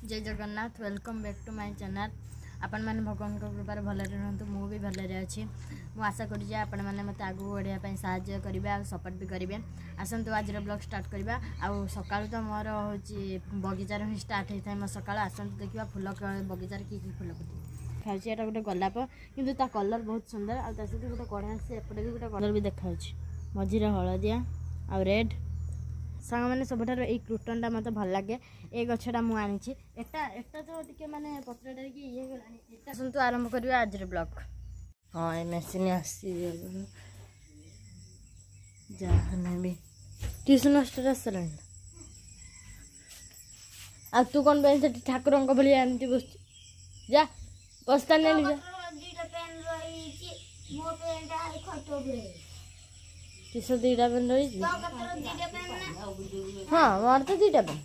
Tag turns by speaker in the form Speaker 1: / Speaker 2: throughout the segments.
Speaker 1: जय Jagannath welcome back to my channel. आपण मैंने भगवान कृपार भलरे रुहतु मु भी भलरे अच्छी मु आशा करी आपण मैंने मत आगू बढ़िया साहाय्य करेंगे आ सपोर्ट भी करेंगे। आसतु आज ब्लॉग स्टार्ट करवा आउ सकाळु तो मोर होची बगीचार ही स्टार्ट होता है। मो सकाळ आसतु देखा फूल बगीचार की फूल फुटी खाऊँ। यहाँ गोटे गोलाप किंतु ता कलर बहुत सुंदर आ सहित गोटे कढ़ा से एपटे भी गोटे कलर भी देखा मझीरे हलदिया आ रेड सांग मैंने सब ये क्रूटनटा मत भल लगे। ये गछटा मुझे एटा तो टे माने पत्र ये आसतु आरंभ करवा आज ब्लॉग। हाँ ये मेसीन आसी जहाँ भी ट्यूशन मास्टर आसला आ तू कौन पे ठाकुर भाई एमती बस जा बस्ता नहीं जा टीशर्ट दीटा पेन रही। हाँ मोर तो दीटा पेन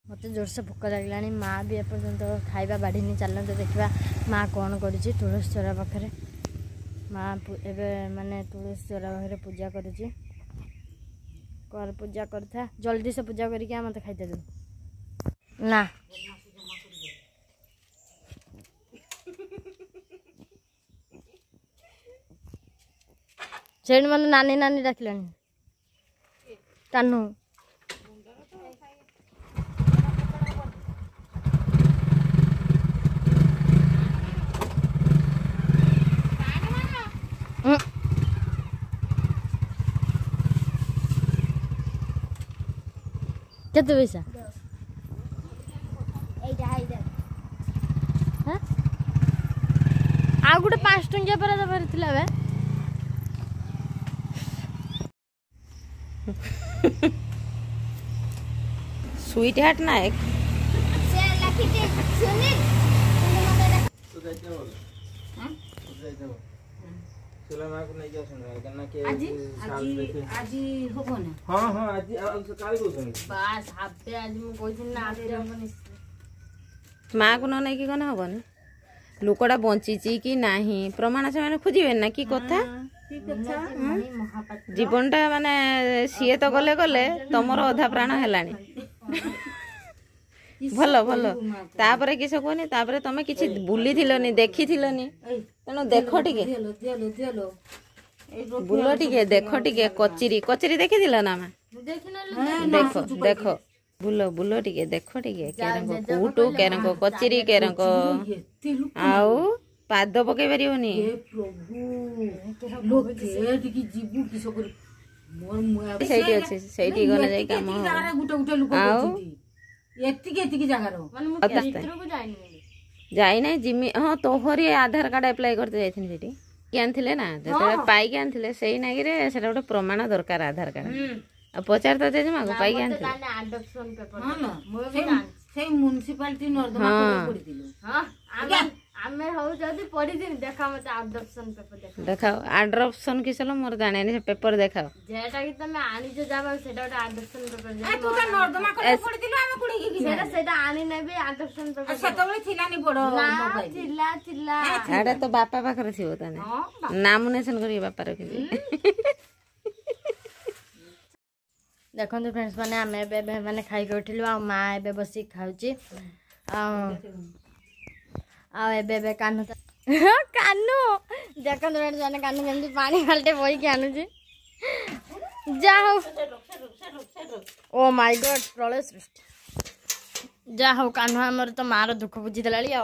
Speaker 1: मत जोर से भोक लगला। माँ भी एपर्तंत खाଇବା बाढ़ी चलते देखा माँ कौन कर तुलसी चौरा पाखे माँ एवं माने तुलसी चौरा पाखे पूजा कर पूजा करता जल्दी से पूजा करके मत खाइते दे ना से मन नानी नानी डाकिल तानू केते पैसा आ गोटे 5 टंकिया पर दबार थिला बे
Speaker 2: स्वीट हार्ट ना एक
Speaker 3: से लखी दे सुनील
Speaker 4: तो जाइते बोल हां तो जाइते बोल चला मां को नहीं जा सुन रहा करना के
Speaker 2: आज होबो ना।
Speaker 4: हां हां आज काल को सुन
Speaker 1: बस हाथे आज मु कहिथिन ना आते हमनी
Speaker 2: माँ को नहीं कि कौन हेन लोकटा बंची कि नहीं प्रमाण से खोजे ना कि कथा जीवनटा माने सी तो गले गले तुमर अधा प्राण है भल भल तापर किस कहनी तापर तुम कि बुली देखी तेणु देख टे बुल टे देख टे कचेरी कचेरी देखी ना माँ देख देख बुल बुल टे देख टे कूटू केरंग कचेरी केरंग आउ पाद पकई पारनी से गले जाई काम जाई ना जिमी हाँ तोहरी आधार कार्ड अप्लाई करते जाइए ना जो पाइक आनी से नागिरे से गोटे प्रमाण दरकार आधार कार्ड पचार तो जेजेमा को पाइक देखाओ आडप्शन किस मोर जाने पेपर देखाओ
Speaker 1: जेटा कि तमे आनी जो जाबा सेटा ओटा आडप्शन पेपर
Speaker 3: ए तू का नर्दमा करे पडिदिलु हम कुडी की
Speaker 1: सेटा सेटा आनी नेबे आडप्शन पेपर
Speaker 3: सेतबळे थिलानी बडो मोबाइल
Speaker 1: थिला थिला
Speaker 2: आडा तो बापा पाखरे थिबो ताने नामुनेशन करी बापा रखि
Speaker 1: देखो फ्रेंड्स माने आमे एबे माने खाइ के उठिलु आ माँ एबे बसी खाउची आ एबे कान्हू कान्हू देखो फ्रेंड्स माने कान्हू केमती पानी खालटे बोई के आनुची जा हो ओ माय गॉड प्रलय सृष्टि जा हो कान्हू हमर तो मार दुख बुझी देलाली आ